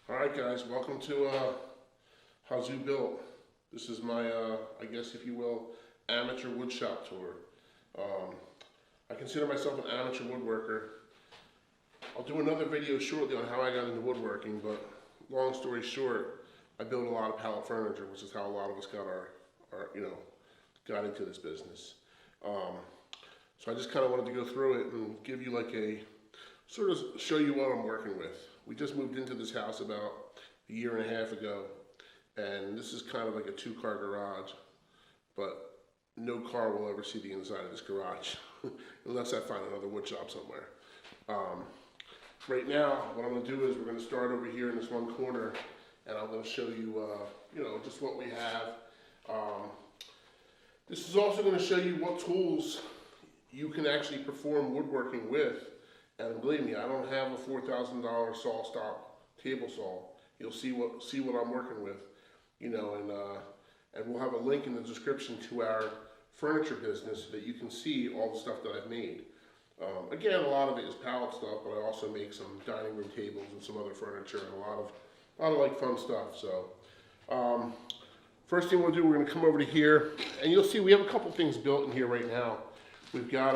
Alright guys, welcome to How's You Built. This is my, I guess if you will, amateur woodshop tour. I consider myself an amateur woodworker. I'll do another video shortly on how I got into woodworking, but long story short, I build a lot of pallet furniture, which is how a lot of us got into this business. So I just kind of wanted to go through it and give you like a, sort of show you what I'm working with. We just moved into this house about a year and a half ago, and this is kind of like a two-car garage, but no car will ever see the inside of this garage unless I find another wood shop somewhere. Right now, what I'm going to do is we're going to start over here in this one corner, and I'm going to show you, just what we have. This is also going to show you what tools you can actually perform woodworking with. And believe me, I don't have a $4,000 saw stop table saw. You'll see what I'm working with, and we'll have a link in the description to our furniture business so that you can see all the stuff that I've made. Again, a lot of it is pallet stuff, but I also make some dining room tables and some other furniture and a lot of like fun stuff. So, first thing we'll do, we're going to come over to here, and you'll see we have a couple things built in here right now. We've got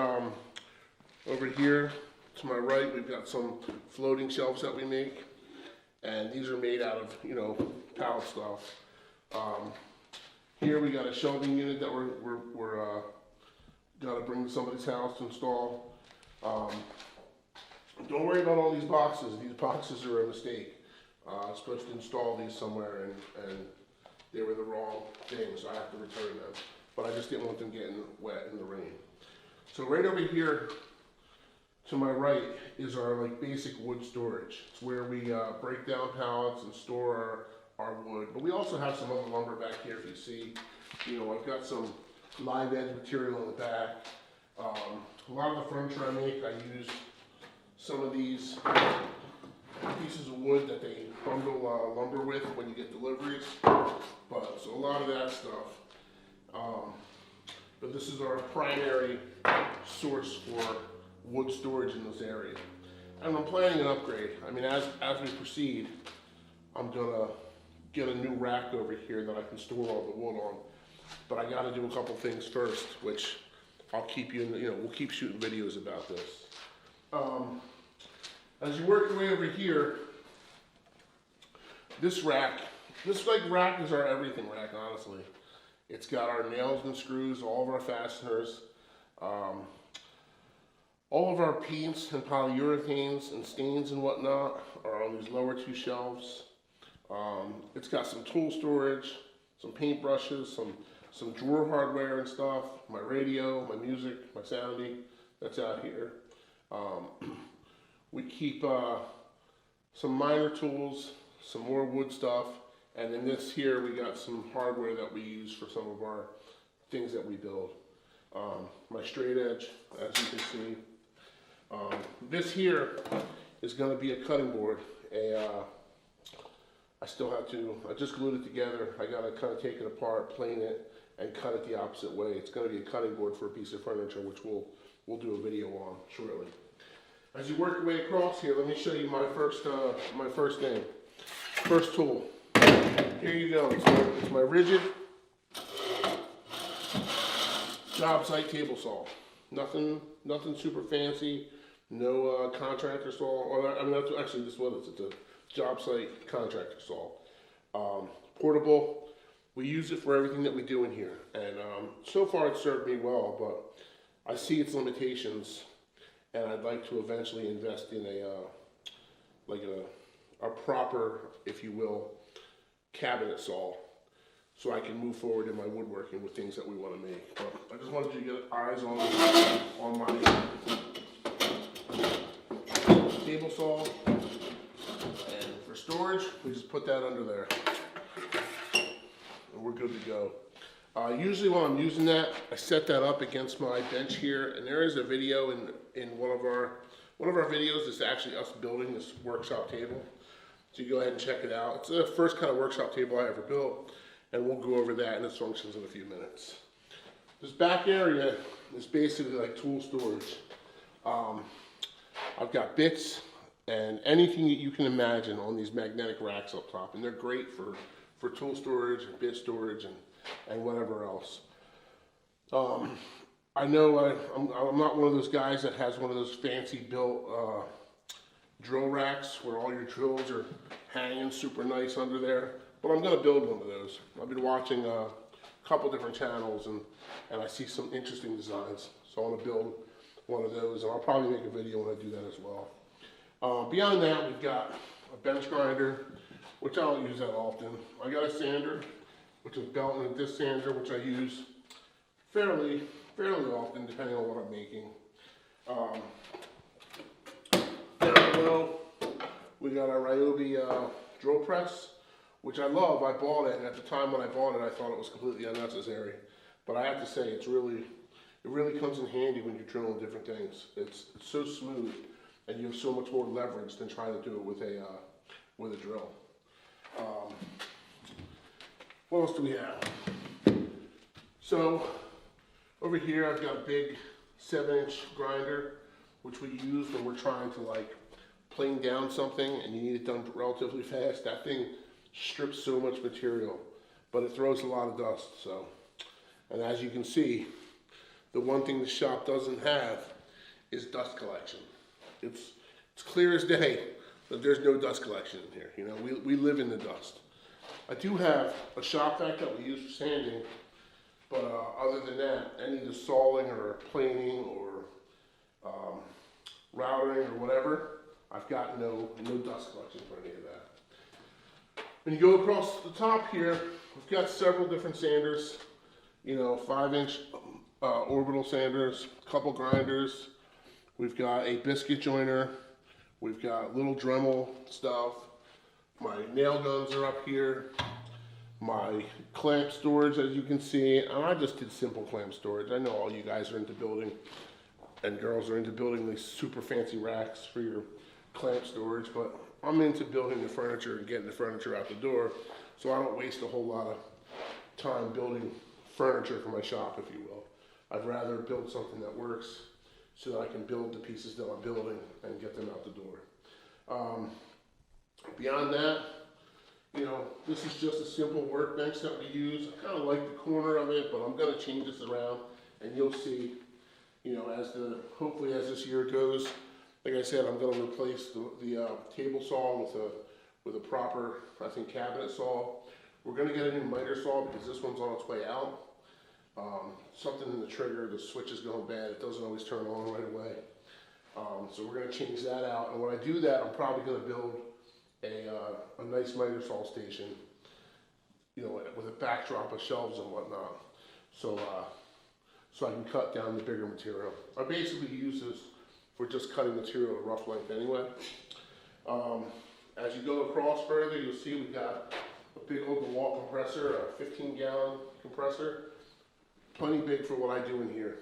over here. To my right, we've got some floating shelves that we make, and these are made out of, pallet stuff. Here we got a shelving unit that we're got to bring to somebody's house to install. Don't worry about all these boxes. These boxes are a mistake. I was supposed to install these somewhere, and they were the wrong thing, so I have to return them. But I just didn't want them getting wet in the rain. So right over here, to my right is our basic wood storage. It's where we break down pallets and store our wood. But we also have some other lumber back here. If you see, I've got some live edge material in the back. A lot of the furniture I make, I use some of these pieces of wood that they bundle lumber with when you get deliveries. So a lot of that stuff. But this is our primary source for wood storage in this area. And I'm planning an upgrade. I mean, as we proceed, I'm gonna get a new rack over here that I can store all the wood on. But I gotta do a couple things first, which I'll keep you in we'll keep shooting videos about this. As you work your way over here, this rack is our everything rack, honestly. It's got our nails and screws, all of our fasteners, all of our paints and polyurethanes and stains and whatnot are on these lower two shelves. It's got some tool storage, some paintbrushes, some drawer hardware and stuff, my radio, my music, my soundy, that's out here. We keep some minor tools, some more wood stuff, and in this here we got some hardware that we use for some of our things that we build. My straight edge, as you can see. This here is going to be a cutting board. I just glued it together. I got to kind of take it apart, plane it, and cut it the opposite way. It's going to be a cutting board for a piece of furniture, which we'll do a video on shortly. As you work your way across here, let me show you my first thing. First tool. Here you go. It's my rigid job site table saw. Nothing super fancy. No contractor saw. That's actually this one. It's a job site contractor saw. Portable. We use it for everything that we do in here, and so far it's served me well. But I see its limitations, and I'd like to eventually invest in a proper, if you will, cabinet saw, so I can move forward in my woodworking with things that we want to make. But I just wanted you to get eyes on my table saw, and for storage, we just put that under there, and we're good to go. Usually when I'm using that, I set that up against my bench here, and there is a video in one of our videos. It's actually us building this workshop table. So you go ahead and check it out. It's the first kind of workshop table I ever built, and we'll go over that and its functions in a few minutes. This back area is basically like tool storage. I've got bits, and anything that you can imagine on these magnetic racks up top. And they're great for tool storage and bit storage and whatever else. I know I'm not one of those guys that has one of those fancy built drill racks where all your drills are hanging super nice under there, but I'm going to build one of those. I've been watching a couple different channels and I see some interesting designs, so I want to build one of those, and I'll probably make a video when I do that as well. Beyond that, we've got a bench grinder, which I don't use that often. I got a sander, which is belt and a disc sander, which I use fairly often, depending on what I'm making. Down below, we got our Ryobi drill press, which I love. I bought it, and at the time when I bought it, I thought it was completely unnecessary. But I have to say, it really comes in handy when you're drilling different things. It's so smooth, and you have so much more leverage than trying to do it with a drill. What else do we have? So over here, I've got a big 7-inch grinder, which we use when we're trying to like plane down something and you need it done relatively fast. That thing strips so much material, but it throws a lot of dust. So, and as you can see, the one thing the shop doesn't have is dust collection. It's clear as day that there's no dust collection in here. You know, we live in the dust. I do have a shop vac that we use for sanding, but other than that, any of the sawing or planing or routering or whatever, I've got no dust collection for any of that. When you go across the top here, we've got several different sanders, you know, 5-inch orbital sanders, a couple grinders. We've got a biscuit joiner. We've got little Dremel stuff. My nail guns are up here. My clamp storage, as you can see, and I just did simple clamp storage. I know all you guys are into building, and girls are into building these super fancy racks for your clamp storage, but I'm into building the furniture and getting the furniture out the door, so I don't waste a whole lot of time building furniture for my shop, if you will. I'd rather build something that works so that I can build the pieces that I'm building and get them out the door. Beyond that, you know, this is just a simple workbench that we use. I kind of like the corner of it, but I'm going to change this around, and you'll see, you know, hopefully as this year goes, like I said, I'm going to replace the table saw with a proper, I think, cabinet saw. We're going to get a new miter saw because this one's on its way out. Something in the trigger, the switch is going bad. It doesn't always turn on right away. So we're going to change that out. And when I do that, I'm probably going to build a nice miter saw station, you know, with a backdrop of shelves and whatnot. So I can cut down the bigger material. I basically use this for just cutting material at rough length anyway. As you go across further, you'll see we've got a big old wall compressor, a 15-gallon compressor. Plenty big for what I do in here,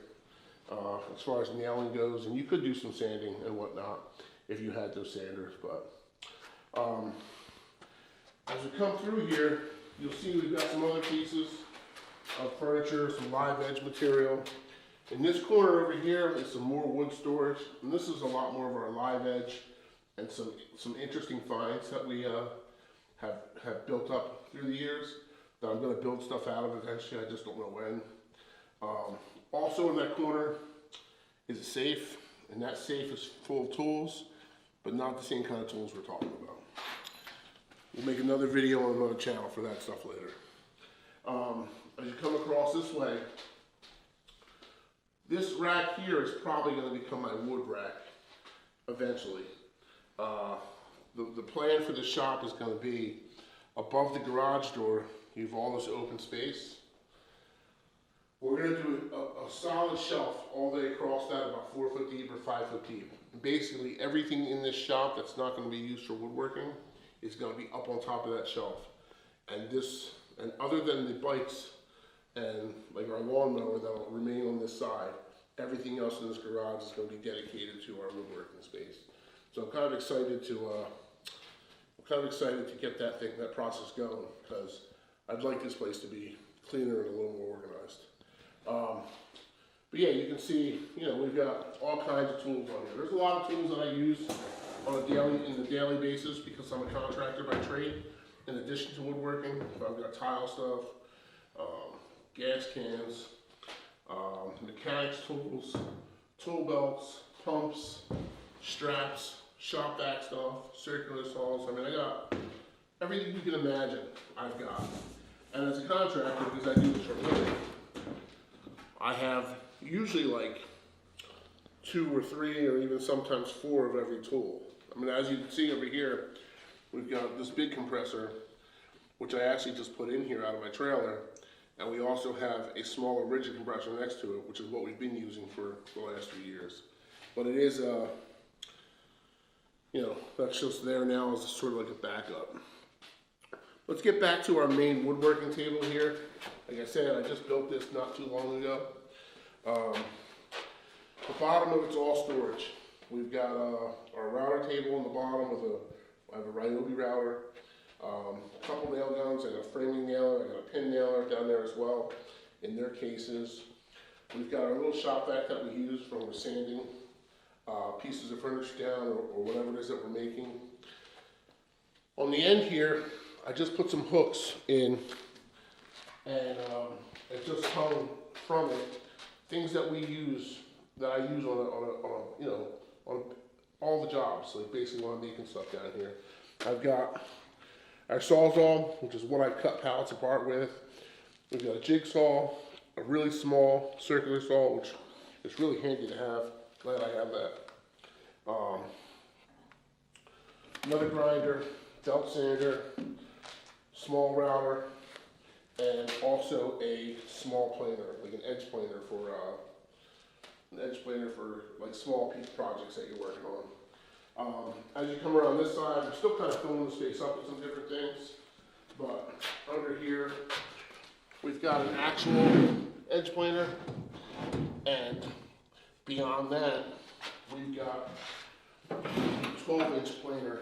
as far as nailing goes, and you could do some sanding and whatnot if you had those sanders, but as we come through here, you'll see we've got some other pieces of furniture, some live edge material. In this corner over here is some more wood storage, and this is a lot more of our live edge and some interesting finds that we have built up through the years that I'm going to build stuff out of eventually. I just don't know when. Also in that corner is a safe, and that safe is full of tools, but not the same kind of tools we're talking about. We'll make another video on another channel for that stuff later. As you come across this way, this rack here is probably going to become my wood rack eventually. The plan for the shop is going to be above the garage door, you have all this open space. We're going to do a solid shelf all the way across that, about 4 foot deep or 5 foot deep. Basically everything in this shop that's not going to be used for woodworking is going to be up on top of that shelf. And other than the bikes and like our lawnmower that'll remain on this side, everything else in this garage is going to be dedicated to our woodworking space. So I'm kind of excited to get that process going, because I'd like this place to be cleaner and a little more organized. But yeah, you can see, you know, we've got all kinds of tools on here. There's a lot of tools that I use in the daily basis because I'm a contractor by trade. In addition to woodworking, I've got tile stuff, gas cans, mechanics tools, tool belts, pumps, straps, shop vac stuff, circular saws. I mean, I got everything you can imagine I've got. And as a contractor, because I do this for a living, I have usually like 2 or 3 or even sometimes 4 of every tool. I mean, as you can see over here, we've got this big compressor, which I actually just put in here out of my trailer. And we also have a smaller rigid compressor next to it, which is what we've been using for the last few years. But it is, you know, that's just there now as sort of like a backup. Let's get back to our main woodworking table here. Like I said, I just built this not too long ago. The bottom of it's all storage. We've got our router table on the bottom with I have a renovating router, a couple nail guns, I got a framing nailer, I got a pin nailer down there as well in their cases. We've got our little shop vac that we use when we're sanding pieces of furniture down or whatever it is that we're making. On the end here, I just put some hooks in and it just hung from it things that we use, that I use on all the jobs, like basically when I'm making stuff down here. I've got our Sawzall, which is what I cut pallets apart with. We've got a jigsaw, a really small circular saw, which is really handy to have. Glad I have that. Another grinder, belt sander, small router, and also a small planer, like an edge planer for like small piece projects that you're working on. As you come around this side, we're still kind of filling the space up with some different things, but under here we've got an actual edge planer, and beyond that we've got 12-inch planer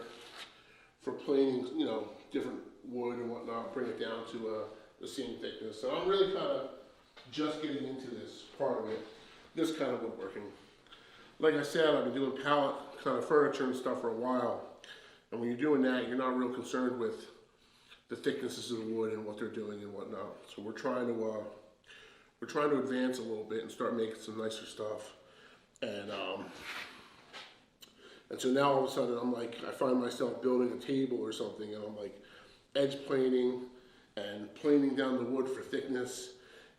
for planing, you know, different wood and whatnot, bring it down to the same thickness. So I'm really kind of just getting into this part of it, this kind of woodworking. Like I said, I've been doing pallet kind of furniture and stuff for a while. And when you're doing that, you're not real concerned with the thicknesses of the wood and what they're doing and whatnot. So we're trying to advance a little bit and start making some nicer stuff. And so now all of a sudden I'm like, I find myself building a table or something, and I'm like edge planing and planing down the wood for thickness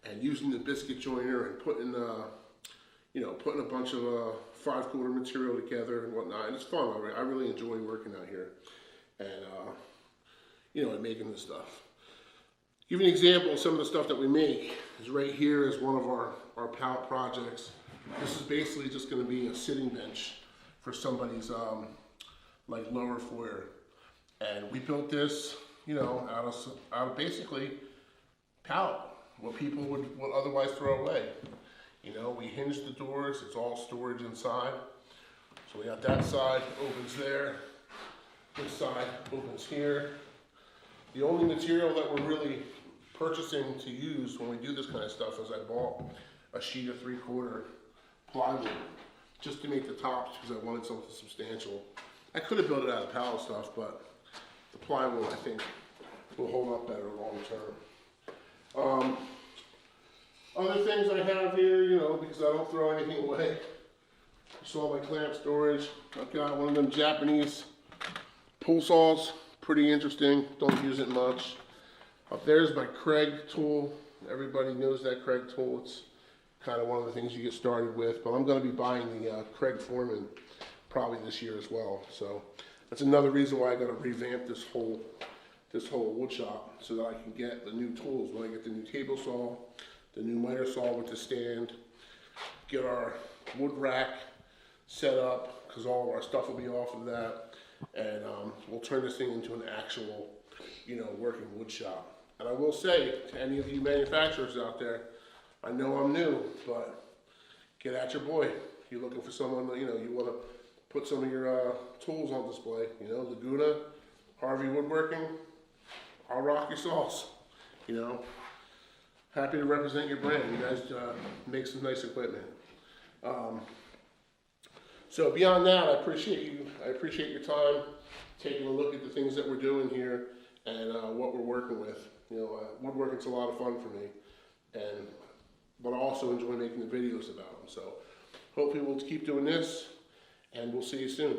and using the biscuit joiner and putting a bunch of 5/4 material together and whatnot. And it's fun. I really enjoy working out here and and making this stuff. Give you an example of some of the stuff that we make. Is right here is one of our pallet projects. This is basically just going to be a sitting bench for somebody's like lower foyer, and we built this, out of basically pallet, what people would otherwise throw away. We hinged the doors, it's all storage inside. So we got that side opens there, this side opens here. The only material that we're really purchasing to use when we do this kind of stuff is I bought a sheet of 3/4 plywood just to make the tops because I wanted something substantial. I could have built it out of pallet stuff, but the plywood I think will hold up better long term. Other things I have here, because I don't throw anything away. You saw my clamp storage. I've got one of them Japanese pull saws. Pretty interesting. Don't use it much. Up there's my Craig tool. Everybody knows that Craig tool. It's kind of one of the things you get started with. But I'm going to be buying the Craig Foreman probably this year as well. So that's another reason why I got to revamp this whole wood shop so that I can get the new tools. When I get the new table saw, the new miter saw with the stand, get our wood rack set up because all of our stuff will be off of that, and we'll turn this thing into an actual, working wood shop. And I will say to any of you manufacturers out there, I know I'm new, but get at your boy. If you're looking for someone, you want to put some of your tools on display. Laguna, Harvey Woodworking, I'll rock your saws. Happy to represent your brand. You guys make some nice equipment. So beyond that, I appreciate your time, taking a look at the things that we're doing here and what we're working with. You know, woodworking's a lot of fun for me, but I also enjoy making the videos about them. So hopefully we'll keep doing this, and we'll see you soon.